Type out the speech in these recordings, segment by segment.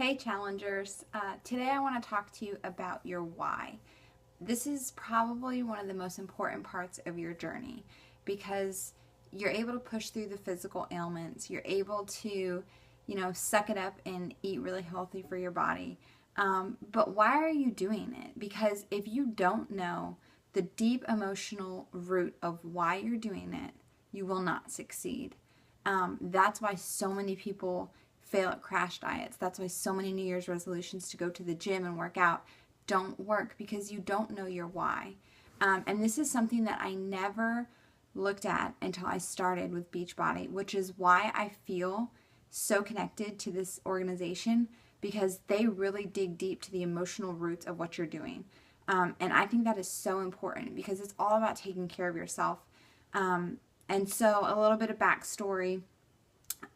Hey challengers, today I want to talk to you about your why. This is probably one of the most important parts of your journey because you're able to push through the physical ailments. You're able to, suck it up and eat really healthy for your body. But why are you doing it? Because if you don't know the deep emotional root of why you're doing it, you will not succeed. That's why so many people fail at crash diets. That's why so many New Year's resolutions to go to the gym and work out don't work because you don't know your why. And this is something that I never looked at until I started with Beachbody, which is why I feel so connected to this organization because they really dig deep to the emotional roots of what you're doing. And I think that is so important because it's all about taking care of yourself. And so a little bit of backstory.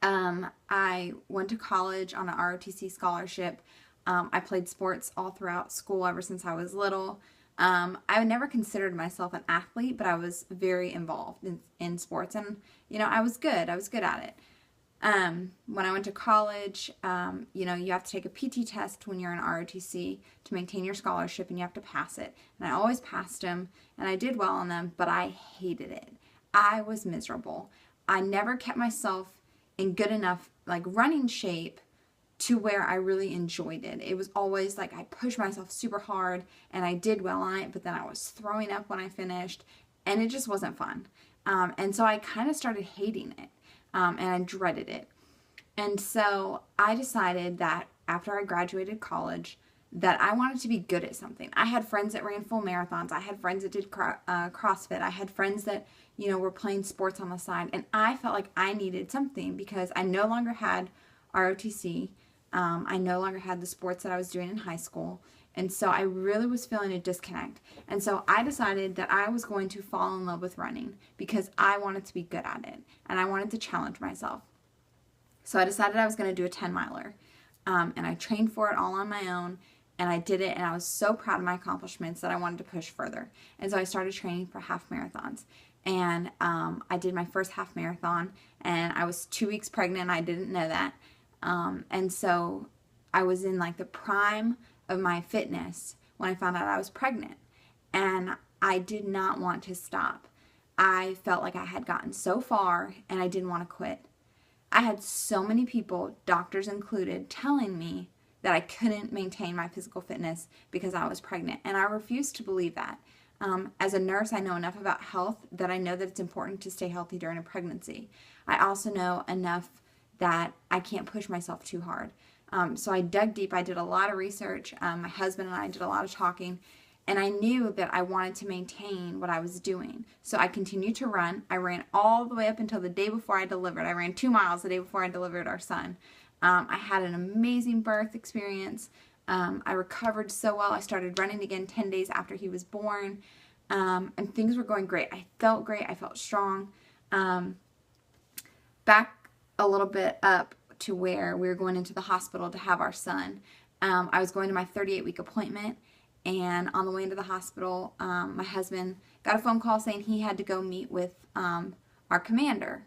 I went to college on an ROTC scholarship. I played sports all throughout school ever since I was little. I never considered myself an athlete, but I was very involved in sports, and I was good. I was good at it. When I went to college, you have to take a PT test when you're in ROTC to maintain your scholarship, and you have to pass it. And I always passed them, and I did well on them, but I hated it. I was miserable. I never kept myself in good enough running shape to where I really enjoyed it. It was always like I pushed myself super hard and I did well on it, but then I was throwing up when I finished and it just wasn't fun. And so I kind of started hating it and I dreaded it. And so I decided that after I graduated college that I wanted to be good at something. I had friends that ran full marathons. I had friends that did CrossFit. I had friends that, were playing sports on the side. And I felt like I needed something because I no longer had ROTC. I no longer had the sports that I was doing in high school. And so I really was feeling a disconnect. And so I decided that I was going to fall in love with running because I wanted to be good at it. And I wanted to challenge myself. So I decided I was going to do a 10-miler. And I trained for it all on my own. And I did it, and I was so proud of my accomplishments that I wanted to push further. And so I started training for half marathons. And I did my first half marathon, and I was 2 weeks pregnant. I didn't know that. And so I was in the prime of my fitness when I found out I was pregnant. And I did not want to stop. I felt like I had gotten so far, and I didn't want to quit. I had so many people, doctors included, telling me that I couldn't maintain my physical fitness because I was pregnant. And I refused to believe that. As a nurse, I know enough about health that I know that it's important to stay healthy during a pregnancy. I also know enough that I can't push myself too hard. So I dug deep. I did a lot of research. My husband and I did a lot of talking. And I knew that I wanted to maintain what I was doing. So I continued to run. I ran all the way up until the day before I delivered. I ran 2 miles the day before I delivered our son. I had an amazing birth experience. I recovered so well. I started running again 10 days after he was born. And things were going great. I felt great. I felt strong. Back a little bit up to where we were going into the hospital to have our son. I was going to my 38-week appointment. And on the way into the hospital, my husband got a phone call saying he had to go meet with our commander.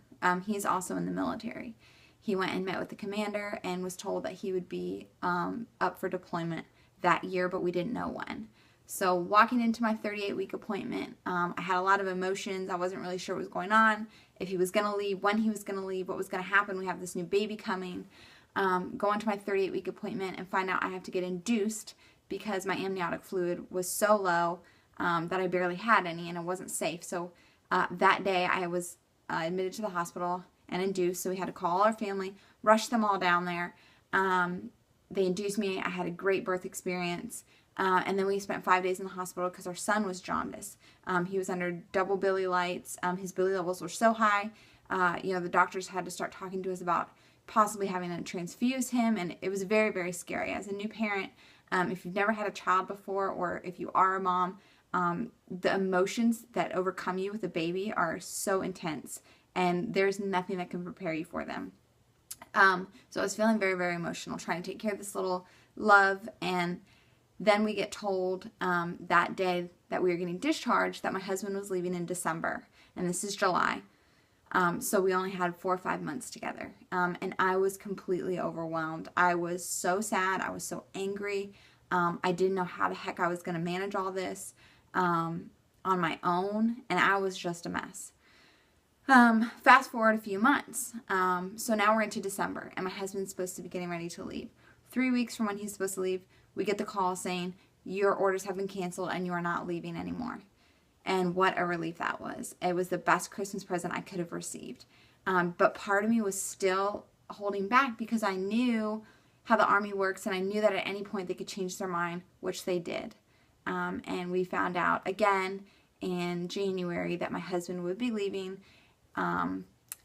He's also in the military. He went and met with the commander and was told that he would be up for deployment that year, but we didn't know when. So walking into my 38-week appointment, I had a lot of emotions. I wasn't really sure what was going on, if he was going to leave, when he was going to leave, what was going to happen. We have this new baby coming. Go into my 38-week appointment and find out I have to get induced because my amniotic fluid was so low that I barely had any and it wasn't safe. So that day I was admitted to the hospital and induced, so we had to call our family, rush them all down there. They induced me. I had a great birth experience. And then we spent 5 days in the hospital because our son was jaundiced. He was under double Billy lights. His Billy levels were so high. The doctors had to start talking to us about possibly having to transfuse him, and it was very, very scary. As a new parent, if you've never had a child before or if you are a mom, the emotions that overcome you with a baby are so intense, and there's nothing that can prepare you for them. So I was feeling very, very emotional, trying to take care of this little love, and then we get told that day that we were getting discharged that my husband was leaving in December, and this is July. So we only had 4 or 5 months together. And I was completely overwhelmed. I was so sad. I was so angry. I didn't know how the heck I was going to manage all this on my own. And I was just a mess. Fast forward a few months. So now we're into December, and my husband's supposed to be getting ready to leave. 3 weeks from when he's supposed to leave, we get the call saying, your orders have been canceled and you are not leaving anymore. And what a relief that was. It was the best Christmas present I could have received. But part of me was still holding back because I knew how the Army works, and I knew that at any point they could change their mind, which they did. And we found out again in January that my husband would be leaving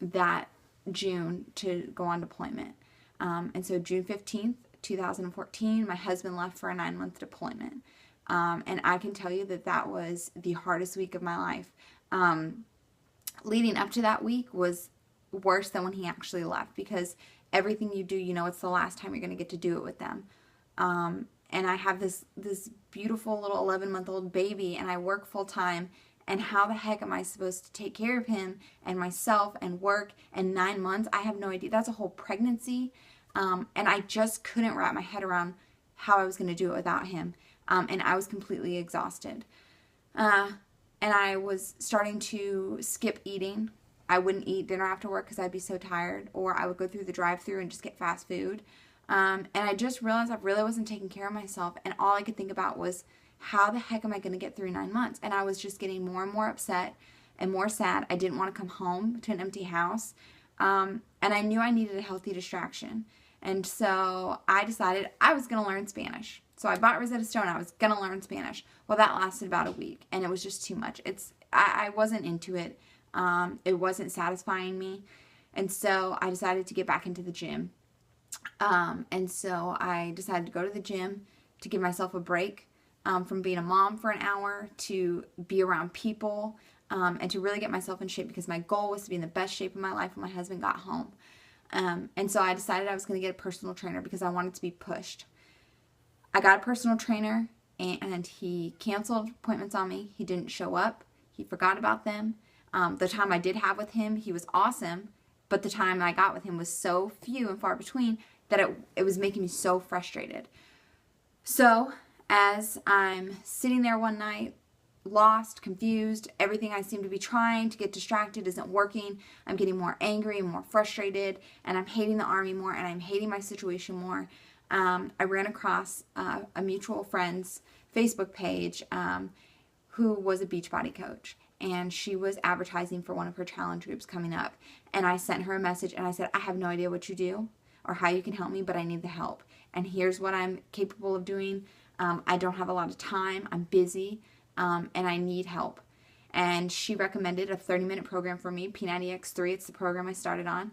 that June to go on deployment. And so June 15th, 2014, my husband left for a 9-month deployment. And I can tell you that that was the hardest week of my life. Leading up to that week was worse than when he actually left, because everything you do, you know, it's the last time you're going to get to do it with them. And I have this beautiful little 11-month-old baby, and I work full time. And how the heck am I supposed to take care of him and myself and work in 9 months? I have no idea. That's a whole pregnancy. And I just couldn't wrap my head around how I was going to do it without him. And I was completely exhausted. And I was starting to skip eating. I wouldn't eat dinner after work because I'd be so tired. Or I would go through the drive-thru and just get fast food. And I just realized I really wasn't taking care of myself. And all I could think about was, how the heck am I going to get through 9 months? And I was just getting more and more upset and more sad. I didn't want to come home to an empty house. And I knew I needed a healthy distraction. And so I decided I was going to learn Spanish. So I bought Rosetta Stone. I was going to learn Spanish. Well, that lasted about a week, and it was just too much. I wasn't into it. It wasn't satisfying me. And so I decided to get back into the gym. And so I decided to go to the gym to give myself a break. From being a mom for an hour to be around people, and to really get myself in shape, because my goal was to be in the best shape of my life when my husband got home. And so I decided I was going to get a personal trainer because I wanted to be pushed. I got a personal trainer, and he canceled appointments on me. He didn't show up. He forgot about them. The time I did have with him, he was awesome, but the time I got with him was so few and far between that it was making me so frustrated. So as I'm sitting there one night, lost, confused, everything I seem to be trying to get distracted isn't working, I'm getting more angry and more frustrated, and I'm hating the Army more, and I'm hating my situation more. I ran across a mutual friend's Facebook page who was a Beachbody coach, and she was advertising for one of her challenge groups coming up. And I sent her a message, and I said, I have no idea what you do or how you can help me, but I need the help. And here's what I'm capable of doing. I don't have a lot of time. I'm busy, and I need help. And she recommended a 30-minute program for me, P90X3. It's the program I started on.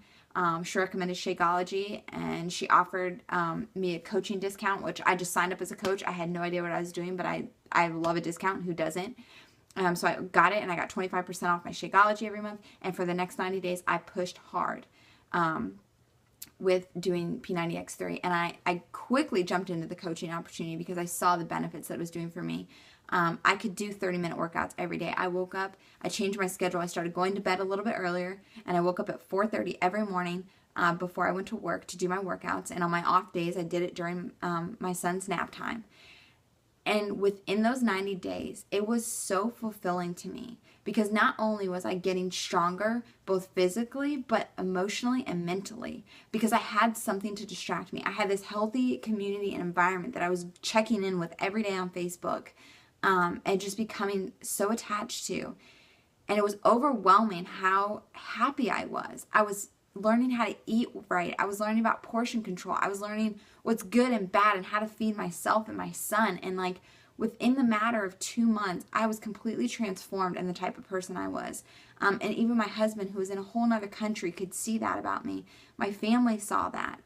She recommended Shakeology, and she offered me a coaching discount, which I just signed up as a coach. I had no idea what I was doing, but I love a discount. Who doesn't? So I got it, and I got 25% off my Shakeology every month. And for the next 90 days, I pushed hard with doing P90X3. And I quickly jumped into the coaching opportunity because I saw the benefits that it was doing for me. I could do 30-minute workouts every day. I woke up, I changed my schedule. I started going to bed a little bit earlier, and I woke up at 4:30 every morning before I went to work to do my workouts. And on my off days, I did it during my son's nap time. And within those 90 days, it was so fulfilling to me because not only was I getting stronger, both physically, but emotionally and mentally, because I had something to distract me. I had this healthy community and environment that I was checking in with every day on Facebook, and just becoming so attached to. And it was overwhelming how happy I was. I was learning how to eat right. I was learning about portion control. I was learning what's good and bad and how to feed myself and my son. And like within the matter of 2 months, I was completely transformed in the type of person I was. And even my husband, who was in a whole nother country, could see that about me. My family saw that.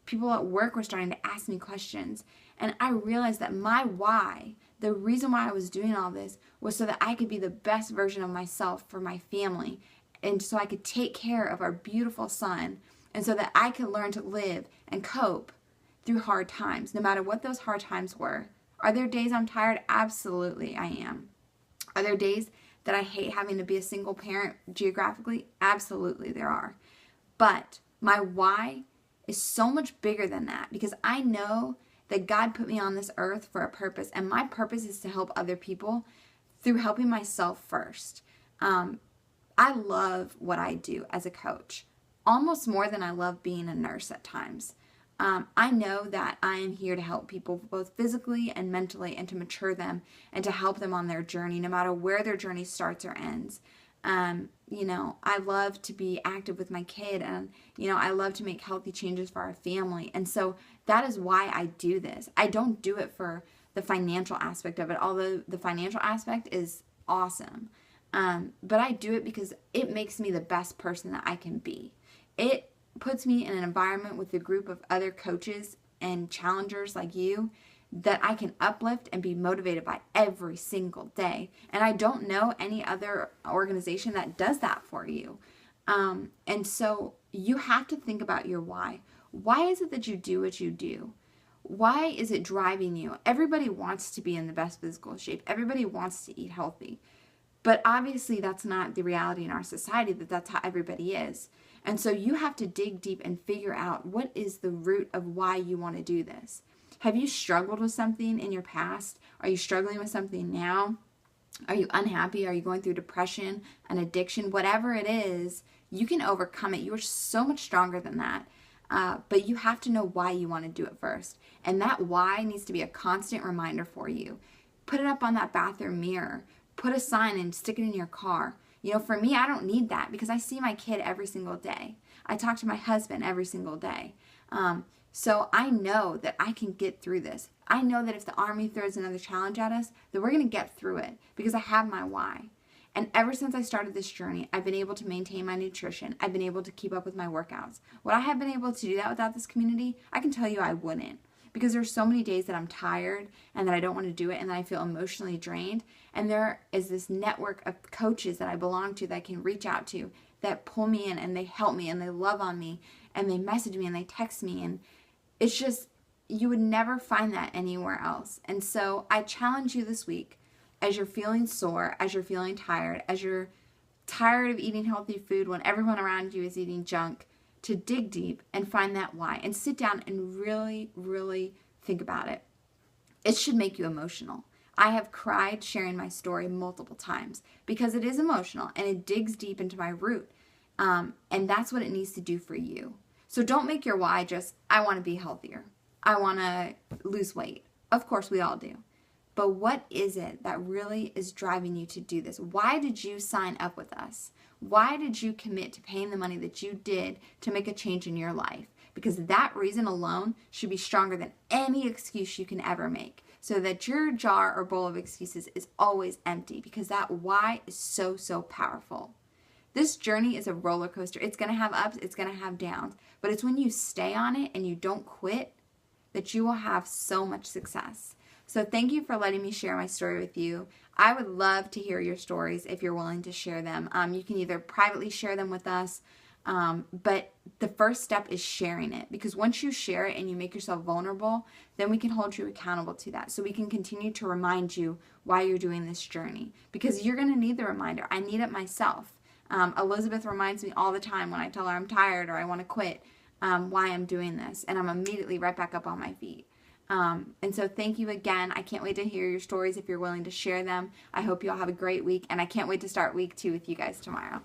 People at work were starting to ask me questions. And I realized that my why, the reason why I was doing all this, was so that I could be the best version of myself for my family. And so I could take care of our beautiful son, and so that I could learn to live and cope through hard times, no matter what those hard times were. Are there days I'm tired? Absolutely, I am. Are there days that I hate having to be a single parent geographically? Absolutely, there are. But my why is so much bigger than that, because I know that God put me on this earth for a purpose, and my purpose is to help other people through helping myself first. I love what I do as a coach, almost more than I love being a nurse at times. I know that I am here to help people both physically and mentally, and to mature them and to help them on their journey, no matter where their journey starts or ends. I love to be active with my kid, and, I love to make healthy changes for our family. And so that is why I do this. I don't do it for the financial aspect of it, although the financial aspect is awesome. But I do it because it makes me the best person that I can be. It puts me in an environment with a group of other coaches and challengers like you that I can uplift and be motivated by every single day. And I don't know any other organization that does that for you. And so you have to think about your why. Why is it that you do what you do? Why is it driving you? Everybody wants to be in the best physical shape. Everybody wants to eat healthy. But obviously that's not the reality in our society, that's how everybody is. And so you have to dig deep and figure out what is the root of why you want to do this. Have you struggled with something in your past? Are you struggling with something now? Are you unhappy? Are you going through depression, an addiction? Whatever it is, you can overcome it. You are so much stronger than that. But you have to know why you want to do it first. And that why needs to be a constant reminder for you. Put it up on that bathroom mirror. Put a sign and stick it in your car. For me, I don't need that because I see my kid every single day. I talk to my husband every single day. So I know that I can get through this. I know that if the Army throws another challenge at us, that we're going to get through it because I have my why. And ever since I started this journey, I've been able to maintain my nutrition. I've been able to keep up with my workouts. Would I have been able to do that without this community? I can tell you I wouldn't. Because there's so many days that I'm tired and that I don't want to do it and that I feel emotionally drained. And there is this network of coaches that I belong to that I can reach out to that pull me in and they help me and they love on me and they message me and they text me. And it's just, you would never find that anywhere else. And so I challenge you this week, as you're feeling sore, as you're feeling tired, as you're tired of eating healthy food when everyone around you is eating junk, to dig deep and find that why and sit down and really, really think about it. It should make you emotional. I have cried sharing my story multiple times because it is emotional and it digs deep into my root. And that's what it needs to do for you. So don't make your why just, I want to be healthier. I want to lose weight. Of course, we all do. But what is it that really is driving you to do this? Why did you sign up with us? Why did you commit to paying the money that you did to make a change in your life? Because that reason alone should be stronger than any excuse you can ever make, so that your jar or bowl of excuses is always empty, because that why is so, so powerful. This journey is a roller coaster. It's going to have ups, it's going to have downs, but it's when you stay on it and you don't quit that you will have so much success. So thank you for letting me share my story with you. I would love to hear your stories if you're willing to share them. You can either privately share them with us, but the first step is sharing it, because once you share it and you make yourself vulnerable, then we can hold you accountable to that. So we can continue to remind you why you're doing this journey, because you're going to need the reminder. I need it myself. Elizabeth reminds me all the time when I tell her I'm tired or I want to quit, why I'm doing this, and I'm immediately right back up on my feet. And so thank you again. I can't wait to hear your stories if you're willing to share them. I hope you all have a great week, and I can't wait to start week 2 with you guys tomorrow.